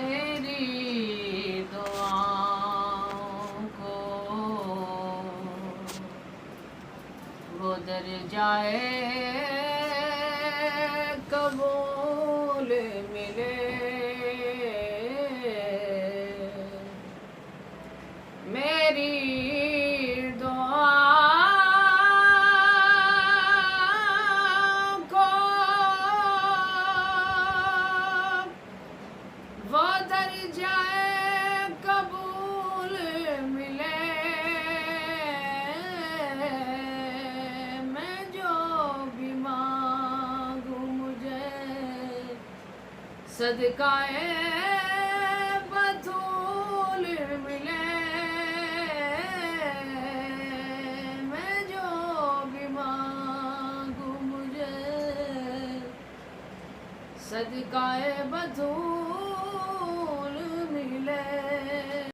मेरी दुआओं को वो दर जाए कबूल मिले। मेरी दुआओं को वो दर जाए कबूल मिले। मैं जो भी मांगू मुझे सदकाए बतूल मिले। मैं जो भी मांगू मुझे सदकाए बतूल